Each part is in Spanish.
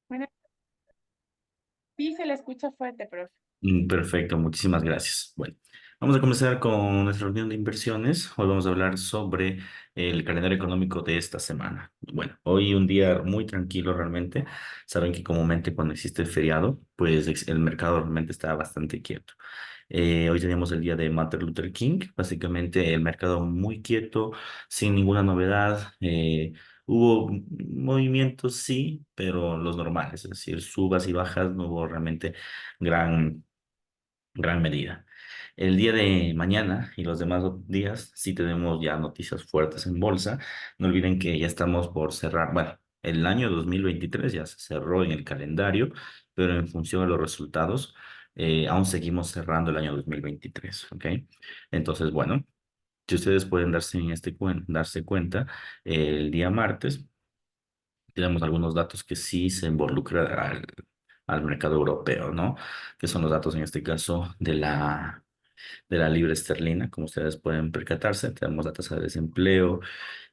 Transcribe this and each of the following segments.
Bueno, sí se le escucha fuerte, profe. Perfecto, muchísimas gracias. Bueno, vamos a comenzar con nuestra reunión de inversiones. Hoy vamos a hablar sobre el calendario económico de esta semana. Bueno, hoy un día muy tranquilo realmente. Saben que comúnmente cuando existe el feriado, pues el mercado realmente está bastante quieto. Hoy teníamos el día de Martin Luther King, básicamente el mercado muy quieto, sin ninguna novedad. Hubo movimientos, sí, pero los normales, es decir, subas y bajas, no hubo realmente gran gran medida. El día de mañana y los demás días sí tenemos ya noticias fuertes en bolsa. No olviden que ya estamos por cerrar, bueno, el año 2023 ya se cerró en el calendario, pero en función de los resultados, aún seguimos cerrando el año 2023, ¿ok? Entonces, bueno, si ustedes pueden darse cuenta, el día martes tenemos algunos datos que sí se involucran al mercado europeo, ¿no? Que son los datos en este caso de la libra esterlina, como ustedes pueden percatarse. Tenemos la tasa de desempleo,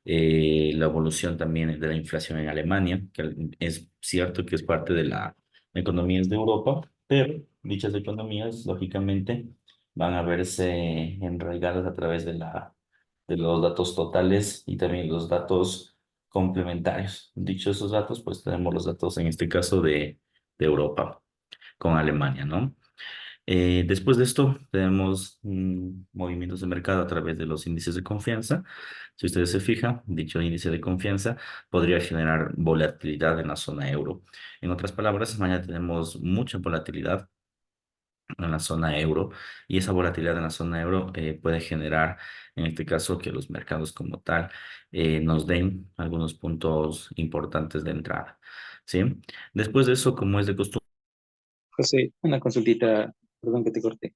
la evolución también de la inflación en Alemania, que es cierto que es parte de la economías de Europa, pero dichas economías, lógicamente, van a verse enraigadas a través de los datos totales y también los datos complementarios. Dicho esos datos, pues tenemos los datos en este caso de Europa con Alemania, ¿no? Después de esto, tenemos movimientos de mercado a través de los índices de confianza. Si ustedes se fijan, dicho índice de confianza podría generar volatilidad en la zona euro. En otras palabras, mañana tenemos mucha volatilidad en la zona euro y esa volatilidad en la zona euro puede generar, en este caso, que los mercados como tal nos den algunos puntos importantes de entrada. ¿Sí? Después de eso, como es de costumbre, José, una consultita, perdón que te corté.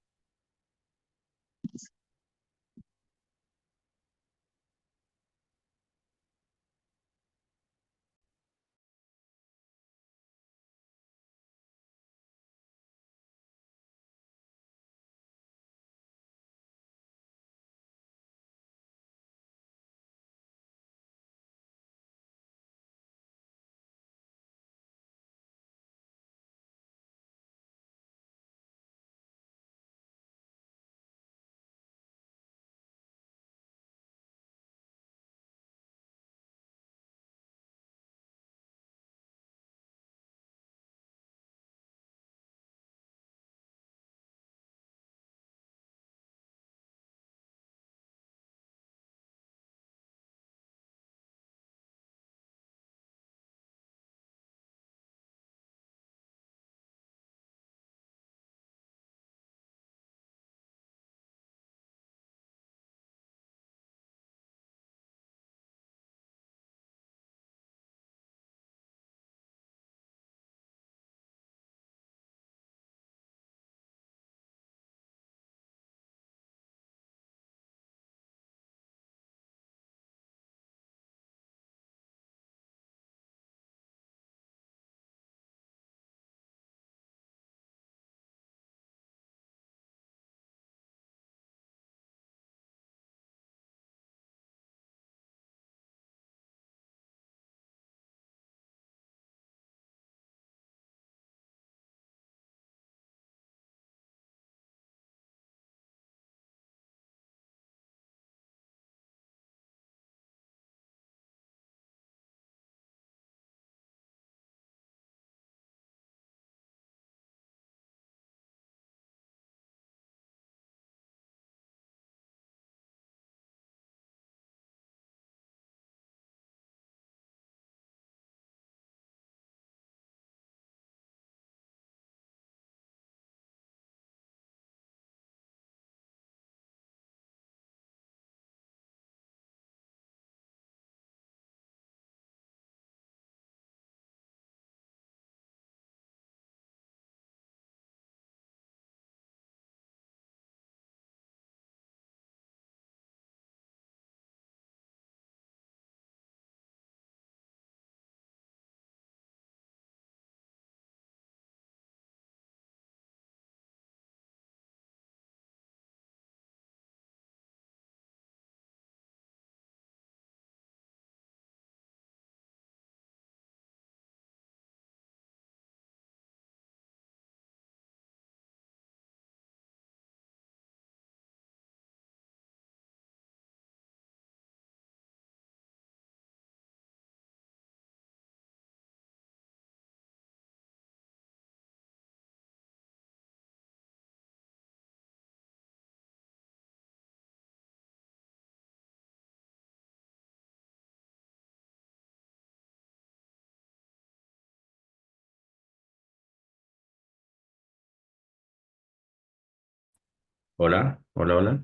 Hola, hola, hola,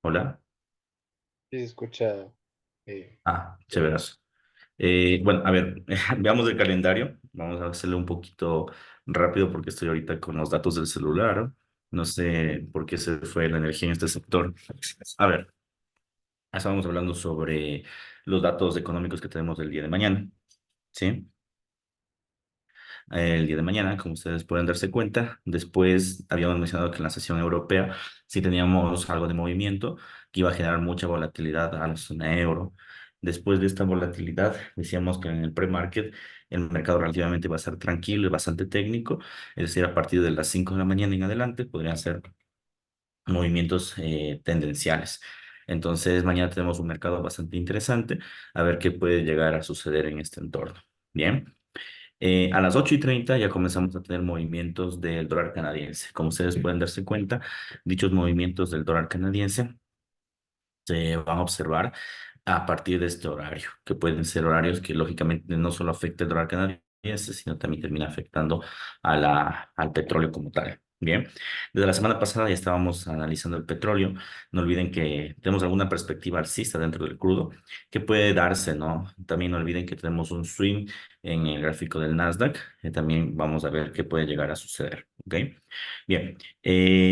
hola. Sí, se escucha. eh, bien. Chéveras. Bueno, a ver, veamos el calendario. Vamos a hacerlo un poquito rápido porque estoy ahorita con los datos del celular. No sé por qué se fue la energía en este sector. A ver, estábamos hablando sobre los datos económicos que tenemos el día de mañana. ¿Sí? El día de mañana, como ustedes pueden darse cuenta. Después habíamos mencionado que en la sesión europea sí teníamos algo de movimiento que iba a generar mucha volatilidad a la zona euro. Después de esta volatilidad, decíamos que en el pre-market el mercado relativamente va a estar tranquilo y bastante técnico, es decir, a partir de las 5 de la mañana en adelante podrían ser movimientos tendenciales. Entonces, mañana tenemos un mercado bastante interesante, a ver qué puede llegar a suceder en este entorno. Bien. A las 8:30 ya comenzamos a tener movimientos del dólar canadiense. Como ustedes pueden darse cuenta, dichos movimientos del dólar canadiense se van a observar a partir de este horario, que pueden ser horarios que lógicamente no solo afecta el dólar canadiense, sino también termina afectando al petróleo como tal. Bien, desde la semana pasada ya estábamos analizando el petróleo. No olviden que tenemos alguna perspectiva alcista dentro del crudo que puede darse, ¿no? También no olviden que tenemos un swing en el gráfico del Nasdaq, que también vamos a ver qué puede llegar a suceder, ¿ok? Bien,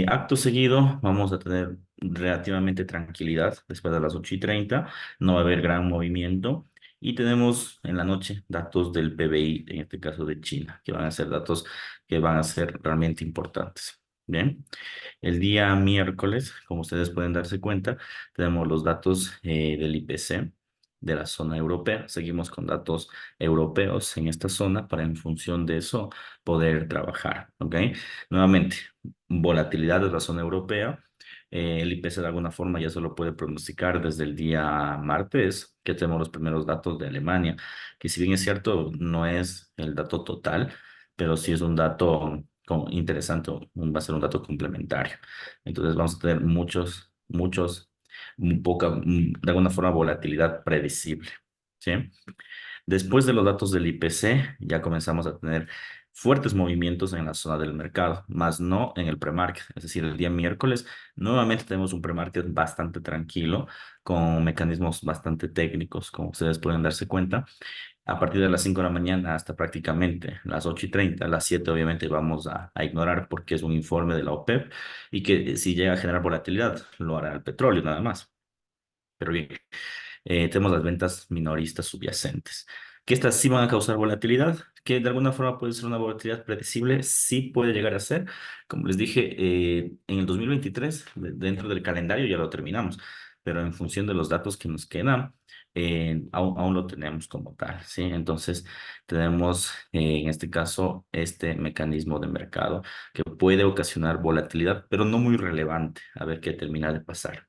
acto seguido vamos a tener relativamente tranquilidad después de las 8:30, no va a haber gran movimiento y tenemos en la noche datos del PBI, en este caso de China, que van a ser datos que van a ser realmente importantes. Bien, el día miércoles, como ustedes pueden darse cuenta, tenemos los datos del IPC de la zona europea. Seguimos con datos europeos en esta zona para en función de eso poder trabajar, ¿ok? Nuevamente, volatilidad de la zona europea. El IPC de alguna forma ya se lo puede pronosticar desde el día martes, que tenemos los primeros datos de Alemania, que si bien es cierto, no es el dato total, pero sí es un dato interesante, va a ser un dato complementario. Entonces vamos a tener de alguna forma, volatilidad predecible. ¿Sí? Después de los datos del IPC, ya comenzamos a tener fuertes movimientos en la zona del mercado, más no en el premarket. Es decir, el día miércoles nuevamente tenemos un premarket bastante tranquilo, con mecanismos bastante técnicos, como ustedes pueden darse cuenta. A partir de las 5 de la mañana hasta prácticamente las 8:30, las 7 obviamente vamos a ignorar porque es un informe de la OPEP y que si llega a generar volatilidad lo hará el petróleo nada más. Pero bien, tenemos las ventas minoristas subyacentes, que estas sí van a causar volatilidad, que de alguna forma puede ser una volatilidad predecible, sí puede llegar a ser. Como les dije, en el 2023, dentro del calendario ya lo terminamos, pero en función de los datos que nos quedan, aún lo tenemos como tal, ¿sí? Entonces, tenemos en este caso este mecanismo de mercado que puede ocasionar volatilidad, pero no muy relevante. A ver qué termina de pasar.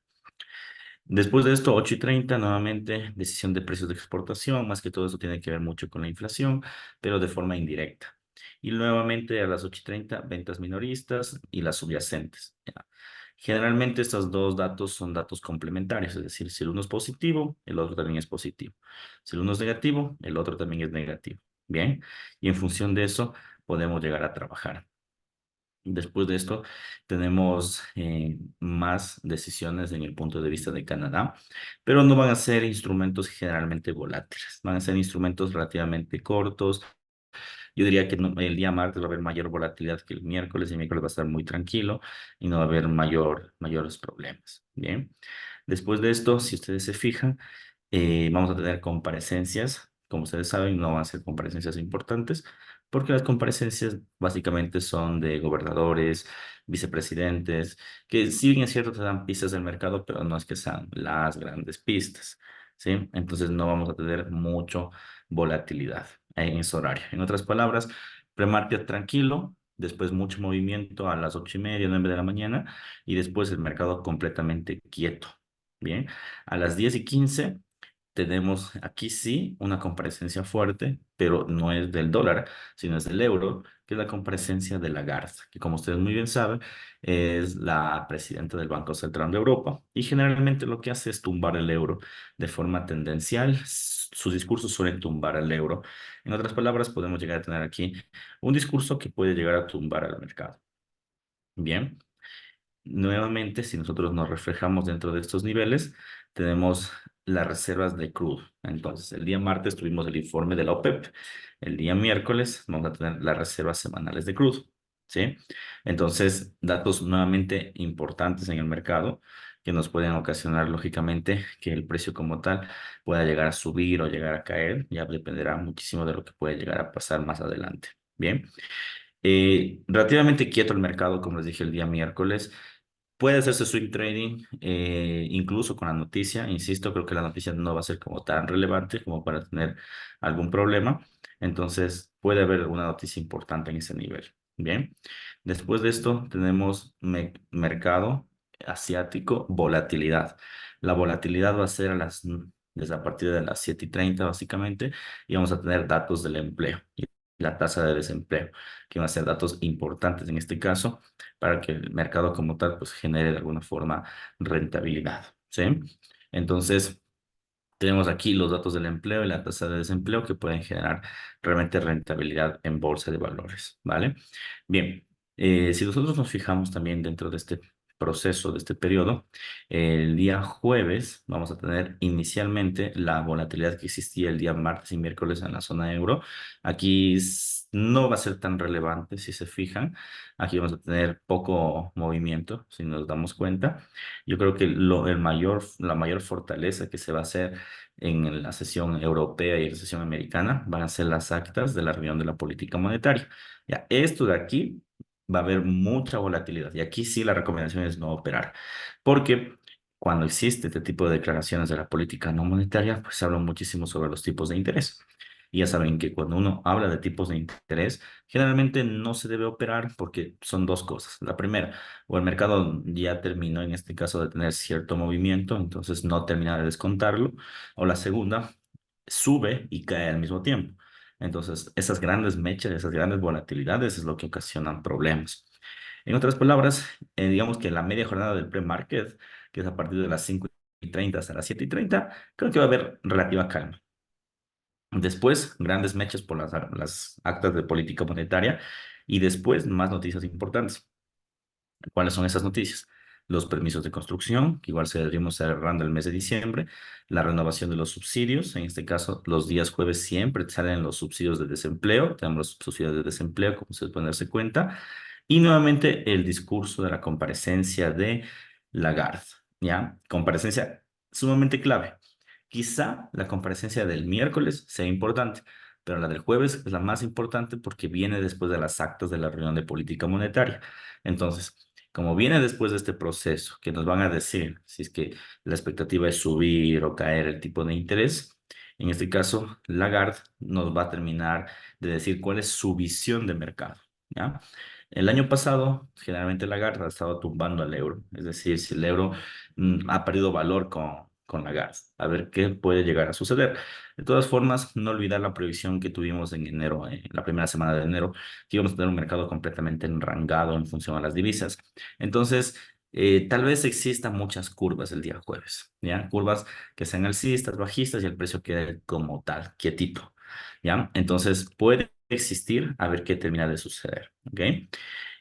Después de esto, 8:30, nuevamente, decisión de precios de exportación, más que todo eso tiene que ver mucho con la inflación, pero de forma indirecta. Y nuevamente a las 8:30, ventas minoristas y las subyacentes. ¿Ya? Generalmente estos dos datos son datos complementarios, es decir, si el uno es positivo, el otro también es positivo. Si el uno es negativo, el otro también es negativo. Bien, y en función de eso podemos llegar a trabajar. Después de esto, tenemos más decisiones en el punto de vista de Canadá, pero no van a ser instrumentos generalmente volátiles, van a ser instrumentos relativamente cortos. Yo diría que el día martes va a haber mayor volatilidad que el miércoles va a estar muy tranquilo y no va a haber mayores problemas. Bien, después de esto, si ustedes se fijan, vamos a tener comparecencias. Como ustedes saben, no van a ser comparecencias importantes porque las comparecencias básicamente son de gobernadores, vicepresidentes, que si bien es cierto te dan pistas del mercado, pero no es que sean las grandes pistas, ¿sí? Entonces no vamos a tener mucho volatilidad en ese horario. En otras palabras, premarket tranquilo, después mucho movimiento a las 8:30, 9 de la mañana y después el mercado completamente quieto. Bien, a las 10:15 tenemos aquí sí una comparecencia fuerte, pero no es del dólar, sino es del euro, que es la comparecencia de Lagarde, que como ustedes muy bien saben, es la presidenta del Banco Central de Europa y generalmente lo que hace es tumbar el euro de forma tendencial. Sus discursos suelen tumbar al euro. En otras palabras, podemos llegar a tener aquí un discurso que puede llegar a tumbar al mercado. Bien. Nuevamente, si nosotros nos reflejamos dentro de estos niveles, tenemos las reservas de crudo. Entonces, el día martes tuvimos el informe de la OPEP. El día miércoles vamos a tener las reservas semanales de crudo. ¿Sí? Entonces, datos nuevamente importantes en el mercado que nos pueden ocasionar, lógicamente, que el precio como tal pueda llegar a subir o llegar a caer. Ya dependerá muchísimo de lo que puede llegar a pasar más adelante. Bien. Relativamente quieto el mercado, como les dije el día miércoles. Puede hacerse swing trading, incluso con la noticia. Insisto, creo que la noticia no va a ser como tan relevante como para tener algún problema. Entonces, puede haber alguna noticia importante en ese nivel. Bien. Después de esto, tenemos mercado asiático, volatilidad. La volatilidad va a ser desde a partir de las 7:30 básicamente, y vamos a tener datos del empleo y la tasa de desempleo, que van a ser datos importantes en este caso para que el mercado como tal pues genere de alguna forma rentabilidad, ¿sí? Entonces, tenemos aquí los datos del empleo y la tasa de desempleo que pueden generar realmente rentabilidad en bolsa de valores, ¿vale? Bien, si nosotros nos fijamos también dentro de este proceso, de este periodo, el día jueves vamos a tener inicialmente la volatilidad que existía el día martes y miércoles en la zona euro. Aquí no va a ser tan relevante si se fijan. Aquí vamos a tener poco movimiento, si nos damos cuenta. Yo creo que la mayor fortaleza que se va a hacer en la sesión europea y la sesión americana van a ser las actas de la reunión de la política monetaria. Ya, esto de aquí va a haber mucha volatilidad y aquí sí la recomendación es no operar, porque cuando existe este tipo de declaraciones de la política no monetaria, pues se habla muchísimo sobre los tipos de interés. Y ya saben que cuando uno habla de tipos de interés, generalmente no se debe operar porque son dos cosas. La primera, o el mercado ya terminó en este caso de tener cierto movimiento, entonces no termina de descontarlo, o la segunda, sube y cae al mismo tiempo. Entonces, esas grandes mechas, esas grandes volatilidades es lo que ocasionan problemas. En otras palabras, digamos que la media jornada del pre-market, que es a partir de las 5:30 hasta las 7:30, creo que va a haber relativa calma. Después, grandes mechas por las actas de política monetaria y después más noticias importantes. ¿Cuáles son esas noticias? Los permisos de construcción, que igual seguiremos cerrando el mes de diciembre, la renovación de los subsidios, en este caso los días jueves siempre salen los subsidios de desempleo, tenemos los subsidios de desempleo, como ustedes pueden darse cuenta, y nuevamente el discurso de la comparecencia de Lagarde, ¿ya? Comparecencia sumamente clave. Quizá la comparecencia del miércoles sea importante, pero la del jueves es la más importante porque viene después de las actas de la reunión de política monetaria. Entonces, como viene después de este proceso, que nos van a decir si es que la expectativa es subir o caer el tipo de interés, en este caso, Lagarde nos va a terminar de decir cuál es su visión de mercado, ¿ya? El año pasado, generalmente Lagarde ha estado tumbando al euro, es decir, si el euro ha perdido valor con Lagarde, a ver qué puede llegar a suceder. De todas formas, no olvidar la previsión que tuvimos en enero, la primera semana de enero, que íbamos a tener un mercado completamente enrangado en función a las divisas. Entonces, tal vez existan muchas curvas el día jueves, ¿ya? Curvas que sean alcistas, bajistas y el precio quede como tal, quietito, ¿ya? Entonces, puede existir, a ver qué termina de suceder, ¿ok?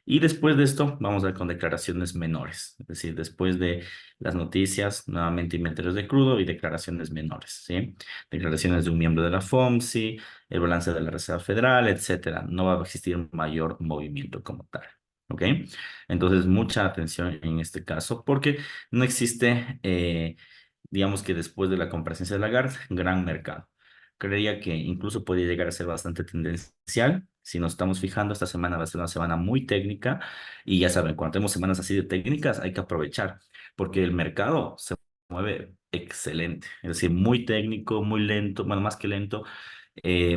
Y después de esto, vamos a ver con declaraciones menores, es decir, después de las noticias, nuevamente inventarios de crudo y declaraciones menores, ¿sí? Declaraciones de un miembro de la FOMC, el balance de la Reserva Federal, etcétera. No va a existir mayor movimiento como tal, ¿ok? Entonces, mucha atención en este caso, porque no existe, digamos que después de la comparecencia de Lagarde, gran mercado. Creería que incluso podría llegar a ser bastante tendencial. Si nos estamos fijando, esta semana va a ser una semana muy técnica y ya saben, cuando tenemos semanas así de técnicas hay que aprovechar porque el mercado se mueve excelente, es decir, muy técnico, muy lento, bueno, más que lento,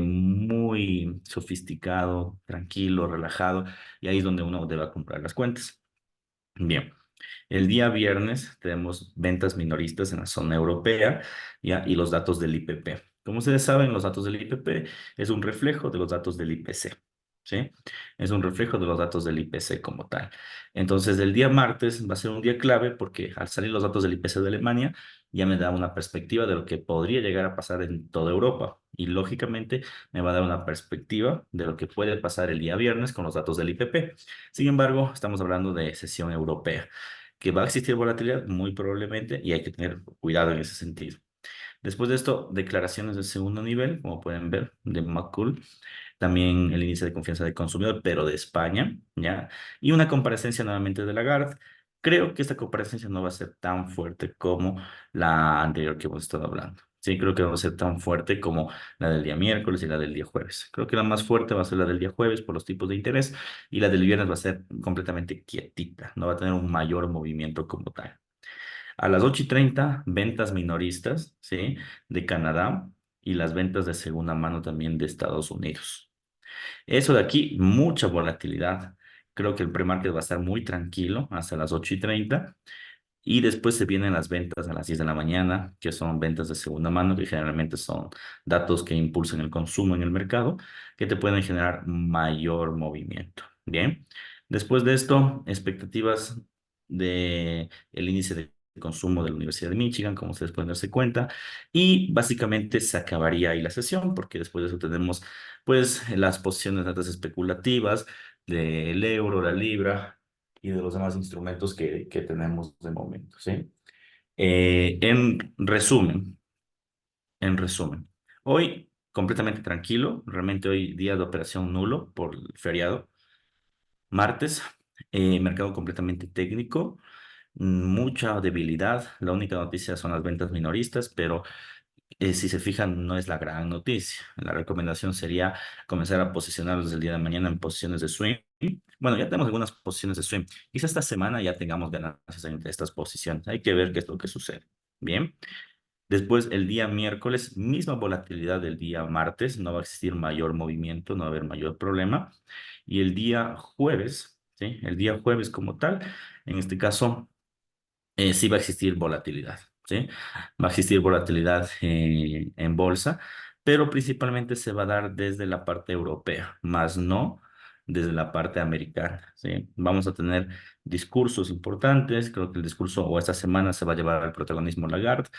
muy sofisticado, tranquilo, relajado y ahí es donde uno debe comprar las cuentas. Bien. El día viernes tenemos ventas minoristas en la zona europea, ¿ya? Y los datos del IPP. Como ustedes saben, los datos del IPP es un reflejo de los datos del IPC. ¿sí? Es un reflejo de los datos del IPC como tal. Entonces, el día martes va a ser un día clave porque al salir los datos del IPC de Alemania, ya me da una perspectiva de lo que podría llegar a pasar en toda Europa. Y lógicamente me va a dar una perspectiva de lo que puede pasar el día viernes con los datos del IPP. Sin embargo, estamos hablando de sesión europea, que va a existir volatilidad muy probablemente y hay que tener cuidado en ese sentido. Después de esto, declaraciones de segundo nivel, como pueden ver, de McCool, también el índice de confianza del consumidor, pero de España, ¿ya? Y una comparecencia nuevamente de Lagarde. Creo que esta comparecencia no va a ser tan fuerte como la anterior que hemos estado hablando. Sí, creo que no va a ser tan fuerte como la del día miércoles y la del día jueves. Creo que la más fuerte va a ser la del día jueves por los tipos de interés y la del viernes va a ser completamente quietita, no va a tener un mayor movimiento como tal. A las 8:30, ventas minoristas, ¿sí? De Canadá y las ventas de segunda mano también de Estados Unidos. Eso de aquí, mucha volatilidad. Creo que el pre-market va a estar muy tranquilo hasta las 8:30. Y después se vienen las ventas a las 10 de la mañana, que son ventas de segunda mano, que generalmente son datos que impulsan el consumo en el mercado, que te pueden generar mayor movimiento. Bien. Después de esto, expectativas de el índice de consumo de la Universidad de Michigan, como ustedes pueden darse cuenta, y básicamente se acabaría ahí la sesión, porque después de eso tenemos pues las posiciones de datos especulativas del euro, la libra y de los demás instrumentos que tenemos de momento, ¿sí? En resumen, hoy completamente tranquilo, realmente hoy día de operación nulo por el feriado. Martes, mercado completamente técnico, mucha debilidad. La única noticia son las ventas minoristas, pero si se fijan, no es la gran noticia. La recomendación sería comenzar a posicionarlos desde el día de mañana en posiciones de swing. Bueno, ya tenemos algunas posiciones de swing. Quizá esta semana ya tengamos ganancias en estas posiciones. Hay que ver qué es lo que sucede. Bien. Después, el día miércoles, misma volatilidad del día martes. No va a existir mayor movimiento, no va a haber mayor problema. Y el día jueves, ¿sí? El día jueves como tal, en este caso sí va a existir volatilidad, ¿sí? Va a existir volatilidad en bolsa, pero principalmente se va a dar desde la parte europea, más no desde la parte americana, ¿sí? Vamos a tener discursos importantes, creo que el discurso o esta semana se va a llevar al protagonismo Lagarde.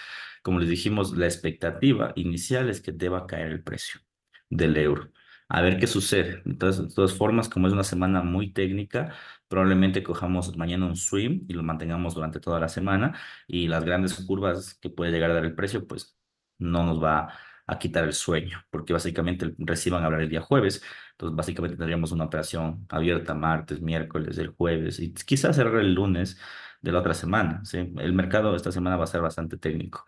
Como les dijimos, la expectativa inicial es que deba caer el precio del euro. A ver qué sucede. Entonces, de todas formas, como es una semana muy técnica, probablemente cojamos mañana un swing y lo mantengamos durante toda la semana y las grandes curvas que puede llegar a dar el precio, pues no nos va a quitar el sueño, porque básicamente recién van a hablar el día jueves, entonces básicamente tendríamos una operación abierta martes, miércoles, el jueves y quizás cerrar el lunes de la otra semana, ¿sí? El mercado esta semana va a ser bastante técnico.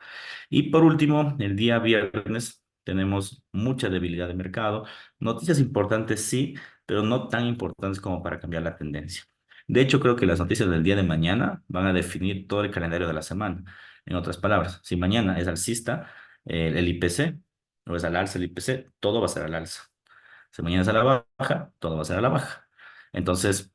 Y por último, el día viernes tenemos mucha debilidad de mercado, noticias importantes sí, pero no tan importantes como para cambiar la tendencia. De hecho, creo que las noticias del día de mañana van a definir todo el calendario de la semana. En otras palabras, si mañana es alcista el IPC o es al alza el IPC, todo va a ser al alza. Si mañana es a la baja, todo va a ser a la baja. Entonces,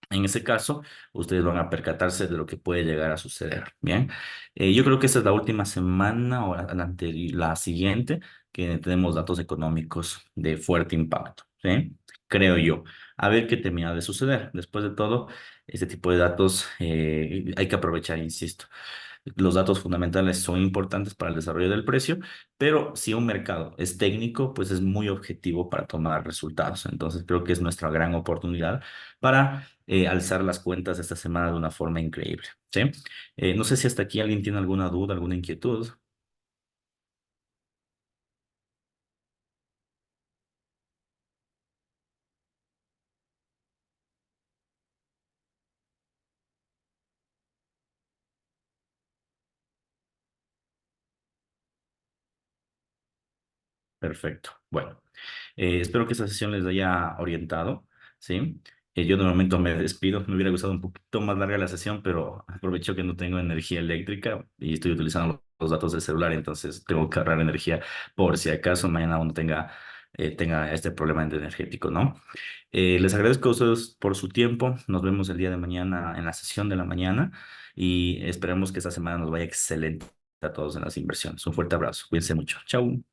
en ese caso, ustedes van a percatarse de lo que puede llegar a suceder. Bien, yo creo que esta es la última semana o la siguiente que tenemos datos económicos de fuerte impacto. ¿Sí? Creo yo. A ver qué termina de suceder. Después de todo, este tipo de datos hay que aprovechar, insisto. Los datos fundamentales son importantes para el desarrollo del precio, pero si un mercado es técnico, pues es muy objetivo para tomar resultados. Entonces creo que es nuestra gran oportunidad para alzar las cuentas esta semana de una forma increíble. ¿Sí? No sé si hasta aquí alguien tiene alguna duda, alguna inquietud. Perfecto. Bueno, espero que esta sesión les haya orientado, ¿sí? Yo de momento me despido. Me hubiera gustado un poquito más larga la sesión, pero aprovecho que no tengo energía eléctrica y estoy utilizando los datos del celular, entonces tengo que ahorrar energía por si acaso mañana uno tenga este problema energético, ¿no? Les agradezco a ustedes por su tiempo. Nos vemos el día de mañana en la sesión de la mañana y esperemos que esta semana nos vaya excelente a todos en las inversiones. Un fuerte abrazo. Cuídense mucho. Chau.